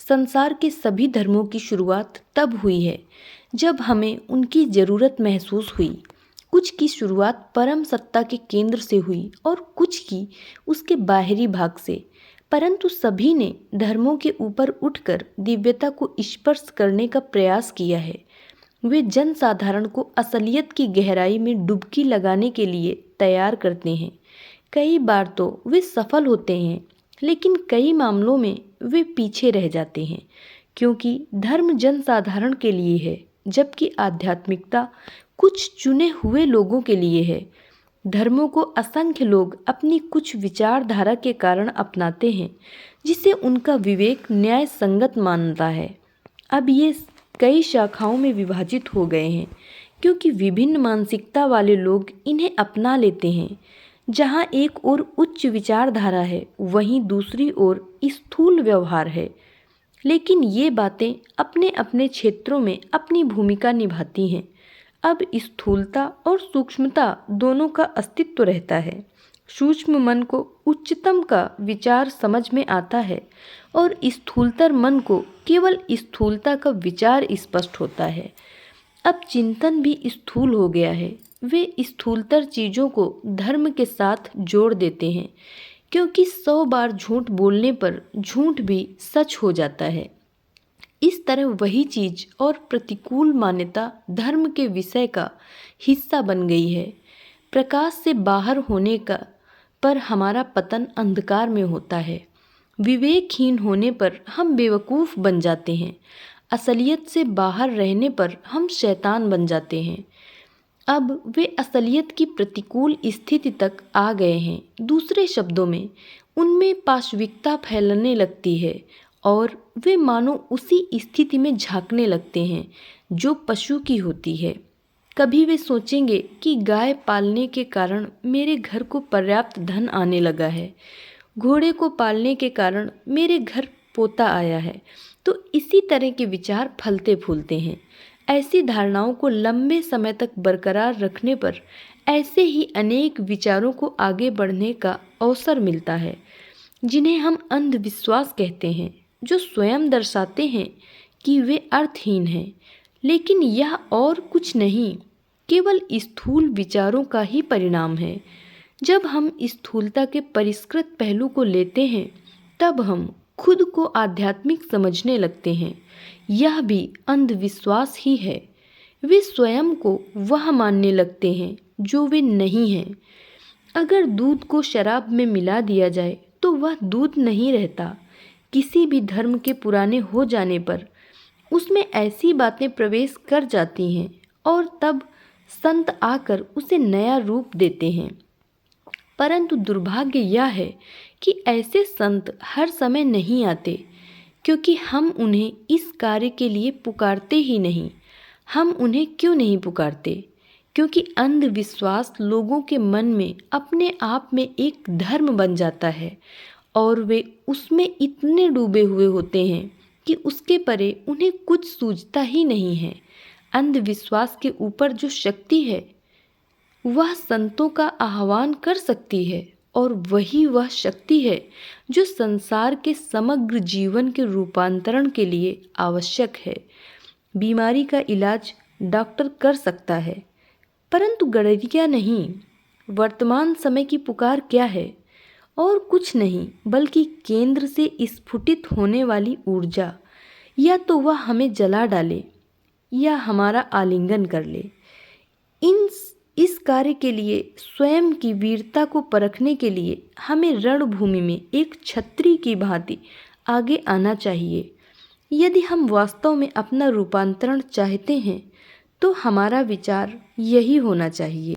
संसार के सभी धर्मों की शुरुआत तब हुई है जब हमें उनकी ज़रूरत महसूस हुई। कुछ की शुरुआत परम सत्ता के केंद्र से हुई और कुछ की उसके बाहरी भाग से, परंतु सभी ने धर्मों के ऊपर उठकर दिव्यता को स्पर्श करने का प्रयास किया है। वे जनसाधारण को असलियत की गहराई में डुबकी लगाने के लिए तैयार करते हैं। कई बार तो वे सफल होते हैं, लेकिन कई मामलों में वे पीछे रह जाते हैं, क्योंकि धर्म जनसाधारण के लिए है, जबकि आध्यात्मिकता कुछ चुने हुए लोगों के लिए है। धर्मों को असंख्य लोग अपनी कुछ विचारधारा के कारण अपनाते हैं, जिसे उनका विवेक न्याय संगत मानता है। अब ये कई शाखाओं में विभाजित हो गए हैं, क्योंकि विभिन्न मानसिकता वाले लोग इन्हें अपना लेते हैं। जहाँ एक ओर उच्च विचारधारा है, वहीं दूसरी ओर स्थूल व्यवहार है। लेकिन ये बातें अपने अपने क्षेत्रों में अपनी भूमिका निभाती हैं। अब स्थूलता और सूक्ष्मता दोनों का अस्तित्व रहता है। सूक्ष्म मन को उच्चतम का विचार समझ में आता है और स्थूलतर मन को केवल स्थूलता का विचार स्पष्ट होता है। अब चिंतन भी स्थूल हो गया है। वे स्थूलतर चीज़ों को धर्म के साथ जोड़ देते हैं, क्योंकि 100 बार झूठ बोलने पर झूठ भी सच हो जाता है। इस तरह वही चीज़ और प्रतिकूल मान्यता धर्म के विषय का हिस्सा बन गई है। प्रकाश से बाहर होने का पर हमारा पतन अंधकार में होता है। विवेकहीन होने पर हम बेवकूफ़ बन जाते हैं। असलियत से बाहर रहने पर हम शैतान बन जाते हैं। अब वे असलियत की प्रतिकूल स्थिति तक आ गए हैं। दूसरे शब्दों में, उनमें पाशविकता फैलने लगती है और वे मानो उसी स्थिति में झांकने लगते हैं जो पशु की होती है। कभी वे सोचेंगे कि गाय पालने के कारण मेरे घर को पर्याप्त धन आने लगा है, घोड़े को पालने के कारण मेरे घर पोता आया है। तो इसी तरह के विचार फलते फूलते हैं। ऐसी धारणाओं को लंबे समय तक बरकरार रखने पर ऐसे ही अनेक विचारों को आगे बढ़ने का अवसर मिलता है, जिन्हें हम अंधविश्वास कहते हैं, जो स्वयं दर्शाते हैं कि वे अर्थहीन हैं। लेकिन यह और कुछ नहीं, केवल स्थूल विचारों का ही परिणाम है। जब हम स्थूलता के परिष्कृत पहलू को लेते हैं, तब हम खुद को आध्यात्मिक समझने लगते हैं। यह भी अंधविश्वास ही है। वे स्वयं को वह मानने लगते हैं जो वे नहीं हैं। अगर दूध को शराब में मिला दिया जाए तो वह दूध नहीं रहता। किसी भी धर्म के पुराने हो जाने पर उसमें ऐसी बातें प्रवेश कर जाती हैं और तब संत आकर उसे नया रूप देते हैं। परंतु दुर्भाग्य यह है कि ऐसे संत हर समय नहीं आते, क्योंकि हम उन्हें इस कार्य के लिए पुकारते ही नहीं। हम उन्हें क्यों नहीं पुकारते? क्योंकि अंधविश्वास लोगों के मन में अपने आप में एक धर्म बन जाता है और वे उसमें इतने डूबे हुए होते हैं कि उसके परे उन्हें कुछ सूझता ही नहीं है। अंधविश्वास के ऊपर जो शक्ति है, वह संतों का आह्वान कर सकती है, और वही वह शक्ति है जो संसार के समग्र जीवन के रूपांतरण के लिए आवश्यक है। बीमारी का इलाज डॉक्टर कर सकता है, परंतु गड़रिया नहीं। वर्तमान समय की पुकार क्या है? और कुछ नहीं बल्कि केंद्र से स्फुटित होने वाली ऊर्जा। या तो वह हमें जला डाले या हमारा आलिंगन कर ले। इस कार्य के लिए स्वयं की वीरता को परखने के लिए हमें रणभूमि में एक छत्री की भांति आगे आना चाहिए। यदि हम वास्तव में अपना रूपांतरण चाहते हैं, तो हमारा विचार यही होना चाहिए।